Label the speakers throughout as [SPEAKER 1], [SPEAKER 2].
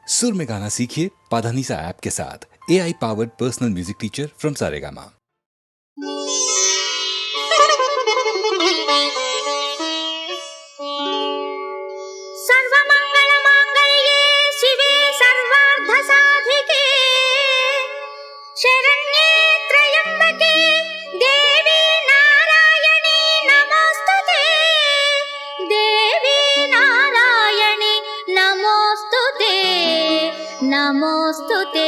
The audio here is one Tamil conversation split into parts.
[SPEAKER 1] सुर में गाना सीखिए पाधानीसा ऐप के साथ। AI powered personal music teacher from Saregama.
[SPEAKER 2] नमोस्तुते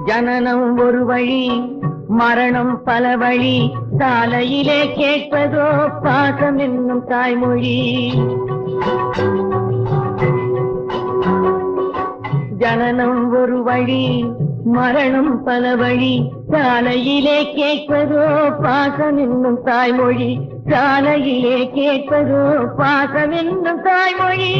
[SPEAKER 3] ஜனனம் ஒரு வழி, மரணம் பல வழி, சாலையிலே கேட்பதோ பாசம் என்னும் தாய்மொழி. ஜனனம் ஒரு வழி, மரணம் பல வழி, சாலையிலே கேட்பதோ பாசம் என்னும் தாய்மொழி. சாலையிலே கேட்பதோ பாசம் என்னும் தாய்மொழி.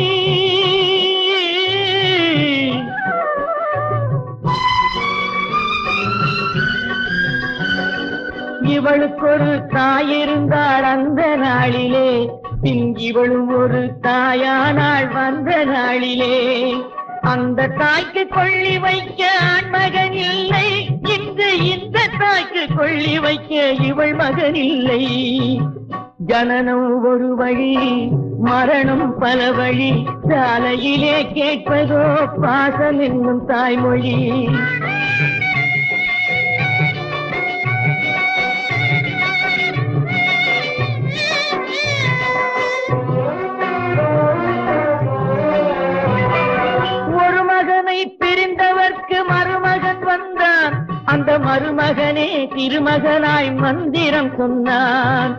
[SPEAKER 3] இவளுக்கொரு தாயிருந்தாள் அந்த நாளிலே, பின் இவளும் ஒரு தாயானாள் வந்த நாளிலே. அந்த தாய்க்கு கொள்ளி வைக்க ஆண்மகன் இல்லை, இன்று இந்த தாய்க்கு கொள்ளி வைக்க இவள் மகன் இல்லை. ஜனனம் ஒரு வழி, மரணம் பல வழி, சாலையிலே கேட்பதோ பாசம் என்னும் தாய்மொழி. மருமகனே திருமகனாய் மந்திரம் சொன்னான்.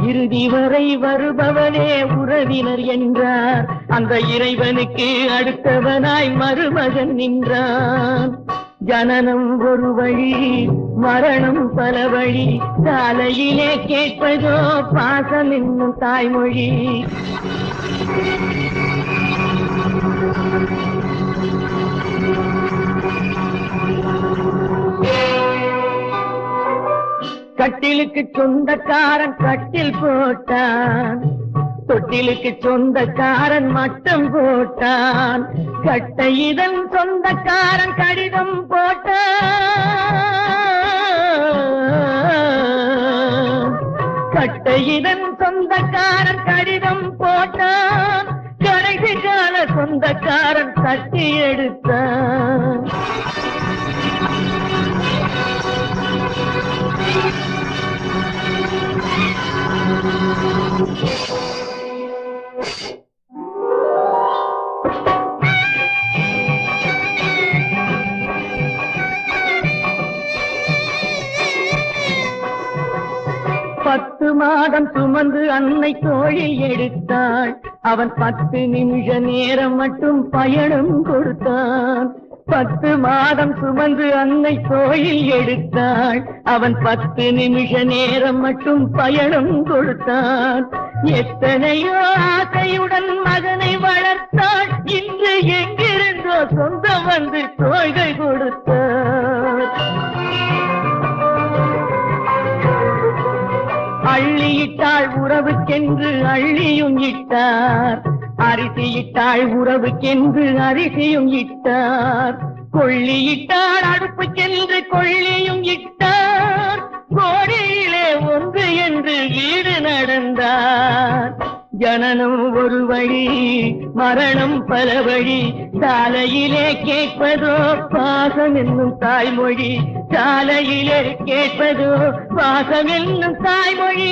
[SPEAKER 3] இறுதி வரை வருபவனே உறவினர் என்றார். அந்த இறைவனுக்கு அடுத்தவனாய் மருமகன் நின்றான். ஜனனம் ஒரு வழி, மரணம் பல வழி, சாலையிலே கேட்பதோ பாசம் என்னும் தாய்மொழி. கட்டிலுக்கு சொந்தக்காரன் கட்டில் போட்டான், தொட்டிலுக்கு சொந்தக்காரன் மட்டம் போட்டான். கட்டையிதன் சொந்தக்காரன் கடிதம் போட்டான், கட்டையிதன் சொந்தக்காரன் கடிதம் போட்டான். கடைசி கால சொந்தக்காரன் தட்டி எடுத்தான். பத்து மாதம் சுமந்து அன்னை தோளில் எடுத்தாள். அவன் 10 நிமிஷ நேரம் மட்டும் பயணம் கொடுத்தான். 10 மாதம் சுமந்து அன்னை தோளில் எடுத்தாள். அவன் 10 நிமிஷ நேரம் மட்டும் பயணம் கொடுத்தான். எத்தனையோ ஆசையுடன் மகனை வளர்த்தாள். இன்று எங்கிருந்தோ சொந்தம் வந்து தோள்கள் கொடுத்தார். அள்ளியிட்டாள் உறவுக்கென்று அள்ளியும் இட்டார். அரிசியிட்டாள் உறவுக்கென்று அரிசியும் இட்டார். கொள்ளியிட்டாள் அடுப்புக்கென்று கொள்ளியும் இட்டார். கோடியிலே ஒன்று என்று வீடு நடந்தார். ஜனனம் ஒரு வழி, மரணம் பல வழி, சாலையிலே கேட்பதோ பாசம் என்னும் தாய்மொழி. சாலையிலே கேட்பதோ பாசம் என்னும் தாய்மொழி.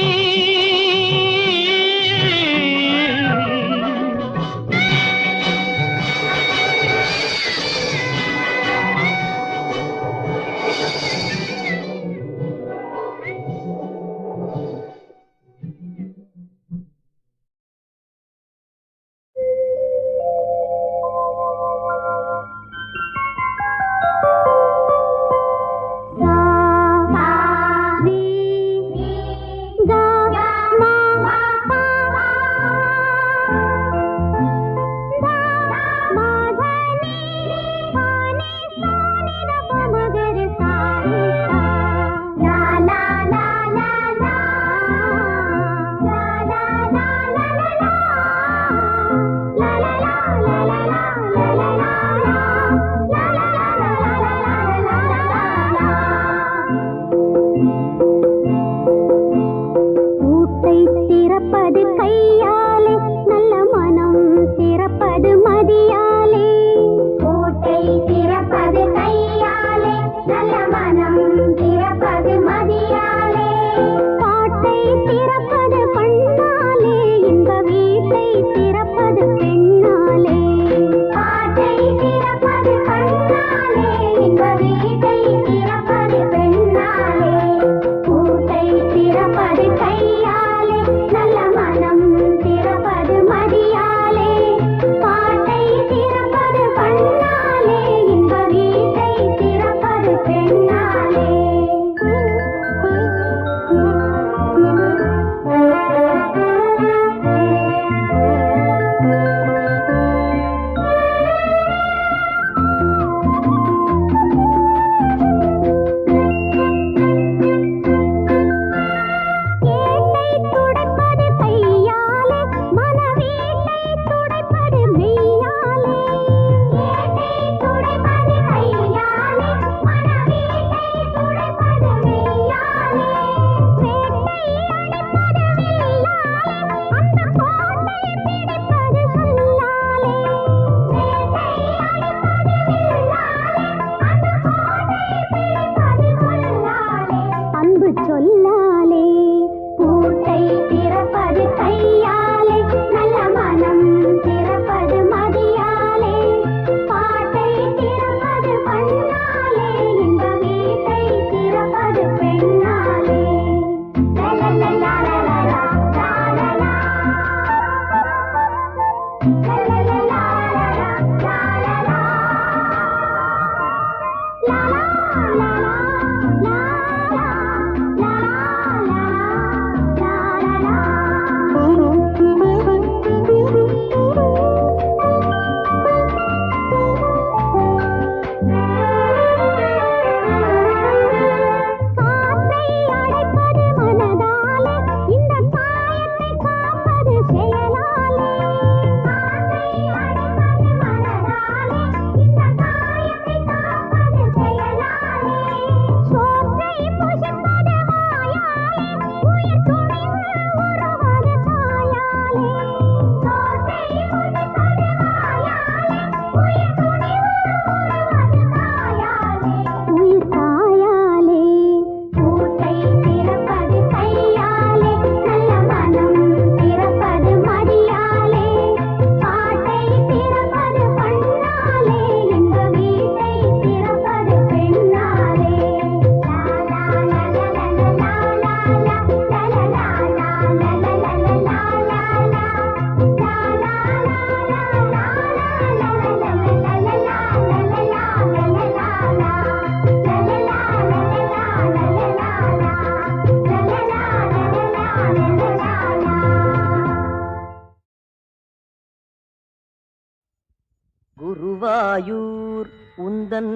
[SPEAKER 2] குருவாயூர் உந்தன்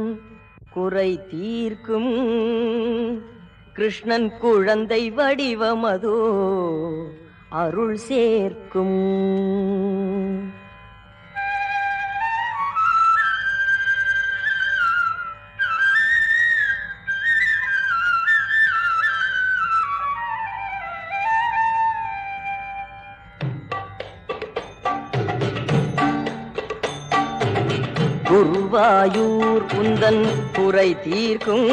[SPEAKER 2] குறை தீர்க்கும் கிருஷ்ணன் குழந்தை வடிவமதோ அருள் சேர்க்கும். குருவாயூர் உந்தன் குறை தீர்க்கும்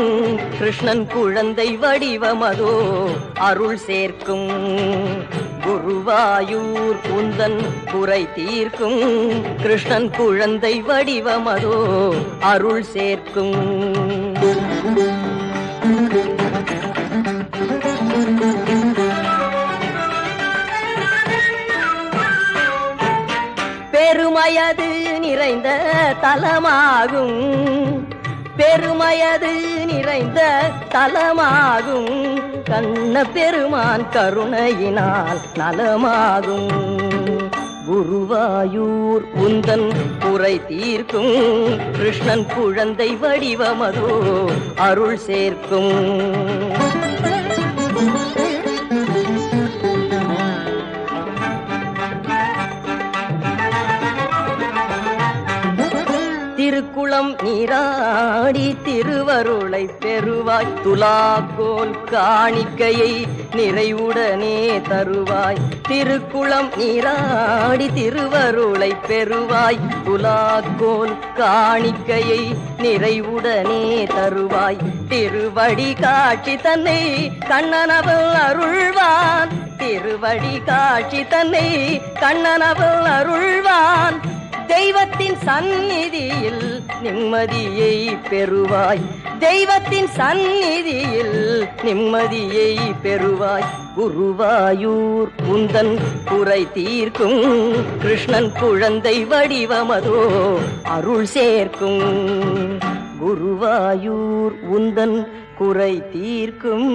[SPEAKER 2] கிருஷ்ணன் குழந்தை வடிவமதோ அருள் சேர்க்கும். குருவாயூர் உந்தன் குறை தீர்க்கும் கிருஷ்ணன் குழந்தை வடிவமதோ அருள் சேர்க்கும். பெருமயது நிறைந்த தலமாகும், பெருமயது நிறைந்த தலமாகும், கண்ண பெருமான் கருணையினால் நலமாகும். குருவாயூர் உந்தன் குறை தீர்க்கும் கிருஷ்ணன் குழந்தை வடிவமதோ அருள் சேர்க்கும். திருக்குளம் நீராடி திருவருளை பெறுவாய், துலாக்கோல் காணிக்கையை நிறைவுடனே தருவாய். திருக்குளம் நீராடி திருவருளை பெறுவாய், துலாக்கோல் காணிக்கையை நிறைவுடனே தருவாய். திருவடி காட்சி தன்னை கண்ணனவள் அருள்வான், திருவடி காட்சி தன்னை கண்ணனவள் அருள்வான். தெய்வத்தின் சந்நிதியில் நிம்மதியை பெறுவாய், தெய்வத்தின் சந்நிதியில் நிம்மதியை பெறுவாய். குருவாயூர் உந்தன் குறை தீர்க்கும் கிருஷ்ணன் குழந்தை வடிவமதோ அருள் சேர்க்கும். குருவாயூர் உந்தன் குறை தீர்க்கும்.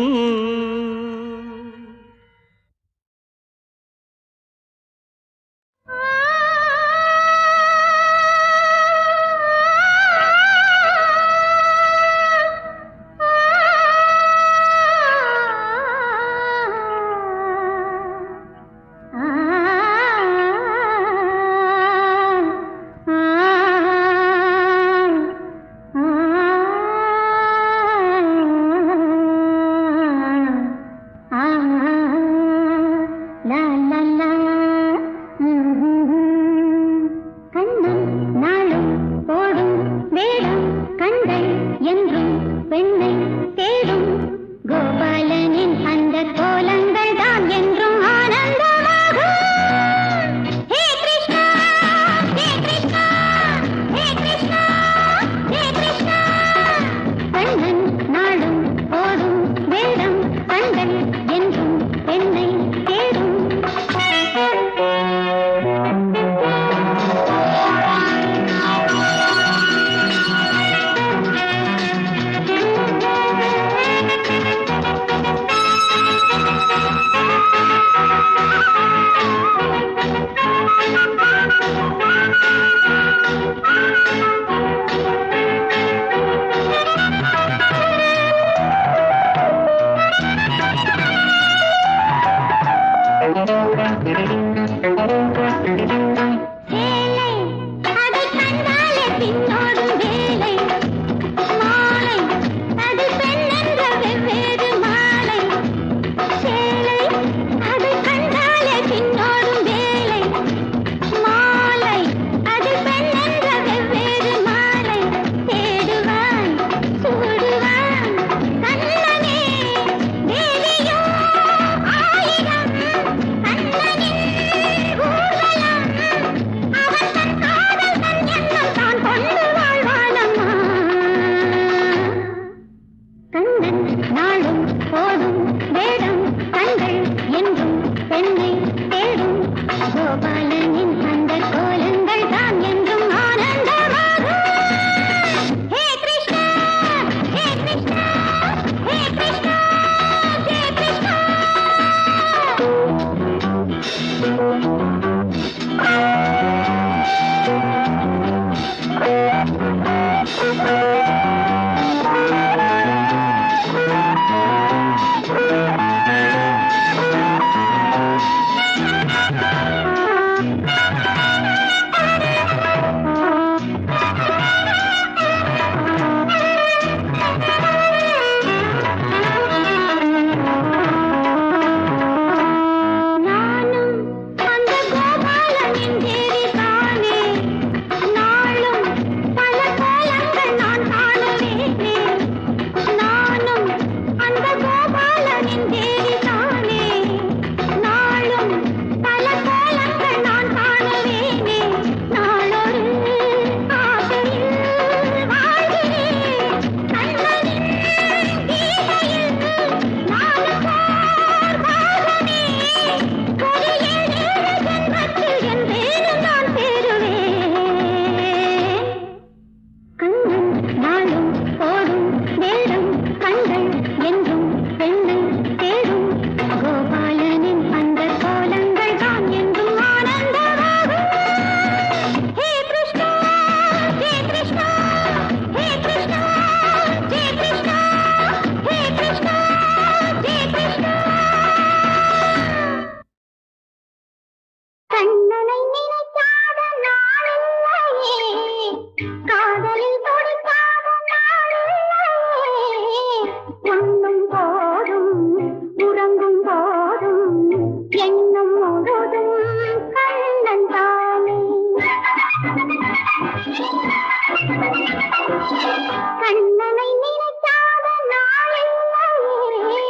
[SPEAKER 4] கண்ணனை நினைக்காத நாளில்லையே,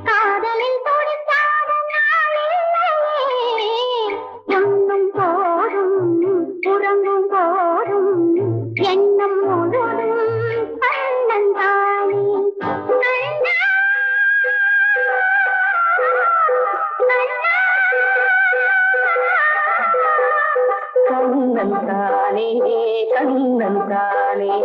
[SPEAKER 4] காதலில் துடிக்காத நாளில்லையே. உண்ணும் போதும் உறங்கும் போதும் எண்ணம் முழுதும் கண்ணன்தானே.
[SPEAKER 3] கண்ணன் தானே கண்ணன் தானே.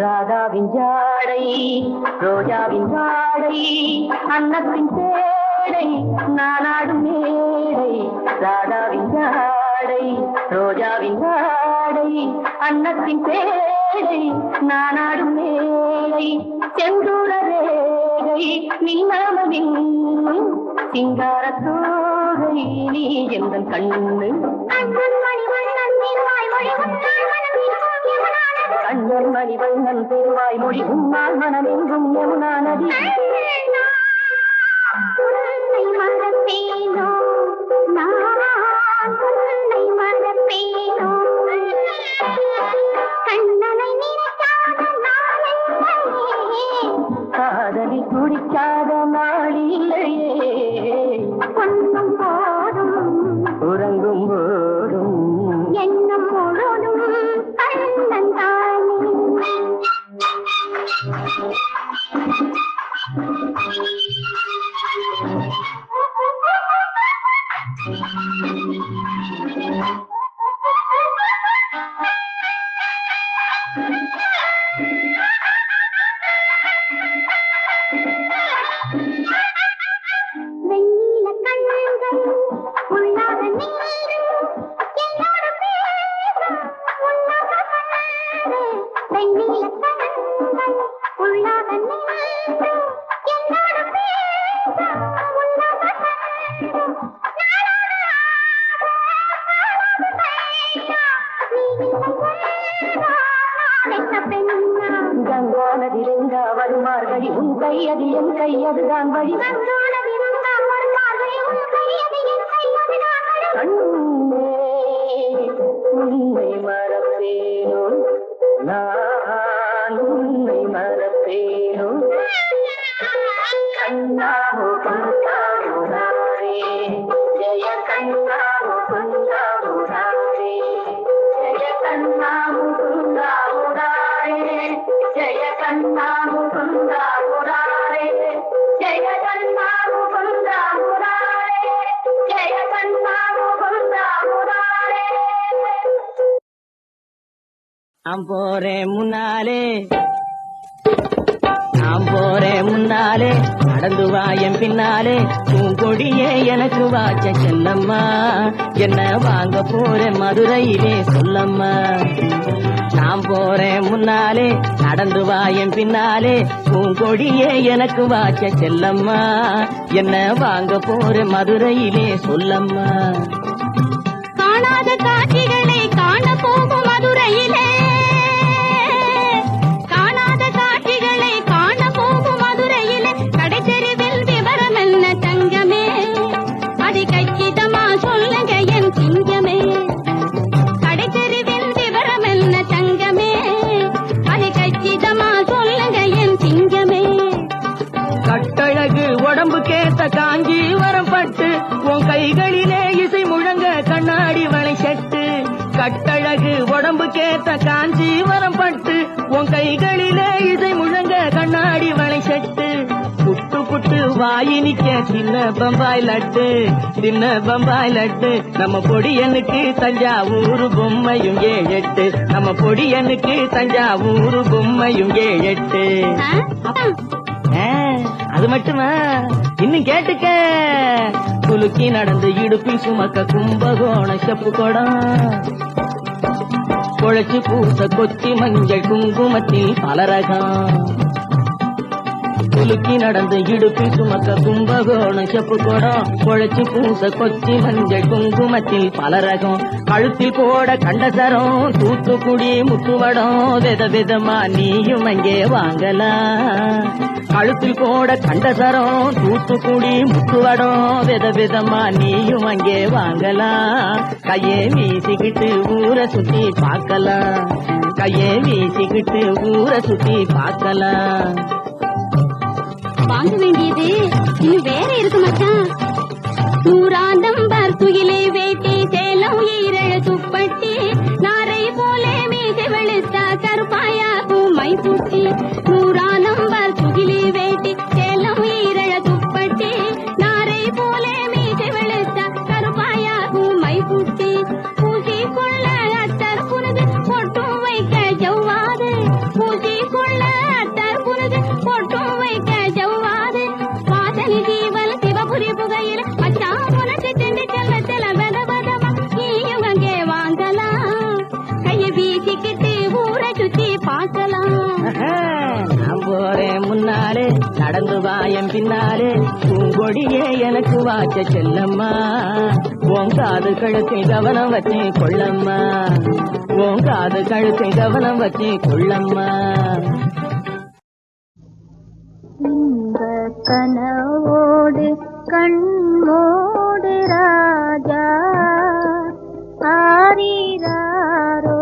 [SPEAKER 3] ராதாவின் ஜாடை ரோஜாவின் வாடை அன்னத்தின் சேடை நானாடும் மேடை. ராதாவின் ஜாடை ரோஜாவின் வாடை அன்னத்தின் சேடை நானாடும் மேடை. செந்தூர ரேகை நின்னாமவின் சிங்காரத்தோகை நீ எந்த கண்ணு. கண்ணன் மணிவண்ணன் திருவாய் மொழி உன்னால் மனமெங்கும் யமுனா நதி.
[SPEAKER 4] மறப்பேனோ நான் உன்னை மறப்பேனோ. கண்ணனை நினைக்காத நாளில்லையே,
[SPEAKER 3] காதலில் துடிக்காத நாளில்லையே.
[SPEAKER 4] ஒன்றும் போதும்
[SPEAKER 3] உறங்கும் போதும்
[SPEAKER 4] எண்ணம் முழுதும் கண்ணன் தானே. வெண்ணில கண்கள் உள்ளாத நீரும் என்னோடு பேசும் உல்லாத கண்ணே. வெண்ணில கண்கள் உள்ளாத நீரும் என்னோடு பேசும் உல்லாத கண்ணே.
[SPEAKER 3] கங்கா நதிரெங்கா வருமார்கழி உன் கையது என் கையதுதான் வழி. கண்ணே உன்னை மறப்பேனோ நான் உன்னை மறப்பேனோ. கண்ணாமோ கொண்டாடுறாரே ஜெய கண்ணாமோ கொண்டாடுறாரே ஜெய கண்ணாமோ கொண்டாடுறாரே ஜெய கண்ணாமோ கொண்டாடுறாரே ஜெய கண்ணாமோ கொண்டாடுறாரே ஜெய கண்ணாமோ கொண்டாடுறாரே.
[SPEAKER 2] நான் போறேன் முன்னாலே, நான் போறேன் முன்னாலே, நடந்து வா என் பின்னாலே. பூங்கொடியே எனக்கு வாச்ச செல்லம்மா, என்ன வாங்க போறேன் மதுரையிலே சொல்லம்மா. நான் போறேன் முன்னாலே, நடந்து வா என் பின்னாலே. பூங்கொடியே எனக்கு வாச்ச செல்லம்மா, என்ன வாங்க போறேன் மதுரையிலே சொல்லம்மா.
[SPEAKER 4] காணாத காட்சிகளை காண போகும் மதுரையிலே, காணாத காட்சிகளை காண போகும் மதுரையிலே. கடைத்தெருவில் விவரம் என்ன தங்கமே, அதை கச்சிதமா சொல்லுங்க என் சிங்கமே. கடைத்தெருவில் விவரம் என்ன தங்கமே, அதை கச்சிதமா சொல்லுங்க என் சிங்கமே.
[SPEAKER 2] கட்டழகு உடம்பு கேட்ட காஞ்சிவரம் பட்டு, உன் கைகளிலே இசை முழங்க கண்ணாடி வளை செட்டு. கட்டழகு உடம்பு கேட்ட காஞ்சிவரம் பட்டு, உன் கைகளிலே இசை முழங்க கண்ணாடி வளை செட்டு. புட்டு புட்டு வாயி நிக்க சின்ன பம்பாய் லட்டு, சின்ன பம்பாய் லட்டு. நம்ம பொடியனுக்கு தஞ்சாவூர் பொம்மையும் 7-8, நம்ம பொடியனுக்கு தஞ்சாவூர் பொம்மையும் 7-8. அது மட்டுமா, இன்னும் கேட்டுக்க. குலுக்கி நடந்து இடுப்பில் சுமக்க கும்பகோண செப்பு கொடம், குழைச்சு பூச கொத்தி மஞ்சள் குங்குமத்தில் பலரகம். குலுக்கி நடந்து இடுப்பில் சுமக்க கும்பகோணம் செப்பு குடம் குழைச்சி பூச கொச்சி மஞ்சள் குங்குமத்தில் பலரகம் கழுத்தில் போட கண்டசரம் தூத்துக்குடி முத்துவடம் வித விதமா நீயும் அங்கே வாங்கலாம் கழுத்தில் போட கண்டசரம் தூத்துக்குடி முத்துவடம் வித விதமா நீயும் அங்கே வாங்கலாம் கையே வீசிக்கிட்டு ஊரை சுத்தி பார்க்கலாம் கையே வீசிக்கிட்டு ஊரை சுத்தி பார்க்கலாம்
[SPEAKER 4] வாங்க வேண்டியது இன்னும் வேற இருக்கு மச்சான். நூறாந்தம்பர் துயிலை வேட்டி சேலம் ஈரழ துப்பட்டி நாரை போலே மீசை வெளுத்த கருப்பாயா பூமை பூட்டி நூறாந்தம்பர் துயிலை வேட்டி சேலம் ஈரழ துப்பட்டி நாரை போலே மீசை வெளுத்த கருப்பாயா பூமை பூட்டி பூசி கொள்ள அத்தர் புனுது பொட்டும் வைக்க ஜவ்வாது பூசி கொள்ள அத்தர் புனுது பொட்டும் வைக்க ஜவ்வாது வாசலி ஜீவல் சிவபுரி புகையில் மச்சான் உனக்கு திண்டு செல்வத்தில் வெத வெதமா நீயும் அங்கே வாங்கலாம் கையை வீசிக்கிட்டு ஊரை சுத்தி பார்க்கலாம்
[SPEAKER 2] நான் போறேன் முன்னாலே நடந்து வாயம் பின்னாலே பூங்கொடியே எனக்கு வாச்ச செல்லம்மா உன் காது கழுத்தை கவனம் வச்சு கொள்ளம்மா உன் காது கழுத்தை கவனம் வச்சு கொள்ளம்மா
[SPEAKER 3] இந்த கனவோடு கண்மோடு ராஜா ஆரிராரோ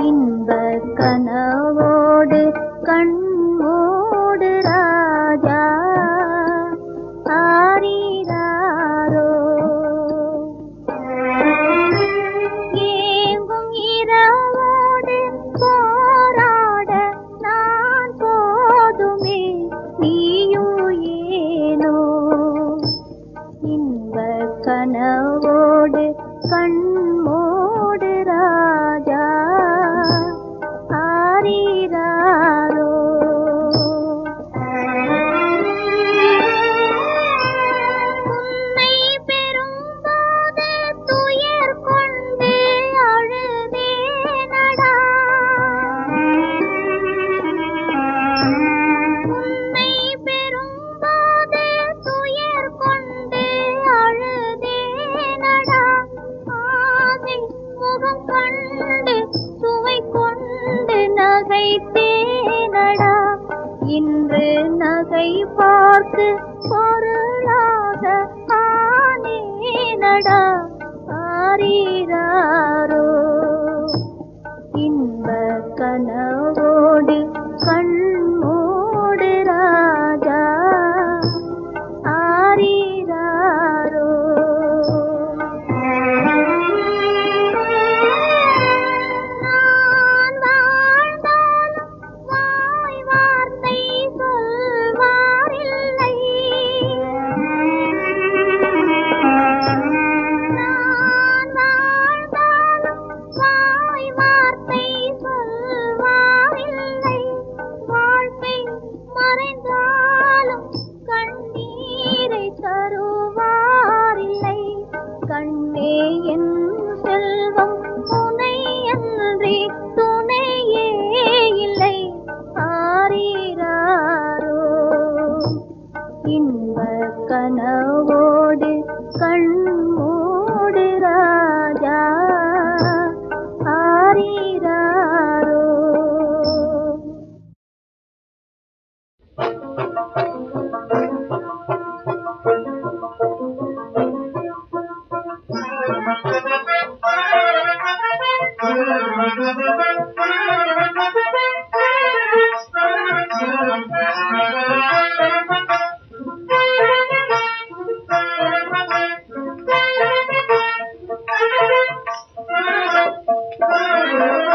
[SPEAKER 3] இந்த கனவோடு கண்மோடு ராஜா ஆரிராரோ ஏங்கும் இரவோடு போராட நான் போதுமே நீயும் ஏனோ இன்ப கனவோடு கண்மோடு ராஜா ஆரிராரோ உன்னை பெறும்போது துயர் கொண்டு அழுதேனடா உன்னை பெறும்போது துயர் கொண்டு அழுதேனடா ஆசை முகம் கண்டு சுவை கொண்டு நகைத்தேனடா இன்று நகை பார்த்து பொருளாக ஆனேனடா ஆரிராரோ இன்ப கனவோடு கண்மோடு ராஜா ஆரிராரோ நான் வாழ்ந்தாலும் வாய் வார்த்தை சொல்வாரில்லை நான் வாழ்ந்தாலும் வாய் வார்த்தை சொல்வாரில்லை வாழ்க்கை மறைந்தாலும் கண்ணீரை தருவாரில்லை கண்ணே என் செல்வம் துணை அன்றி துணையே இல்லை ஆரிராரோ இன்ப கனவோடு கண்மோடு ராஜா ஆரிராரோ
[SPEAKER 5] Thank you.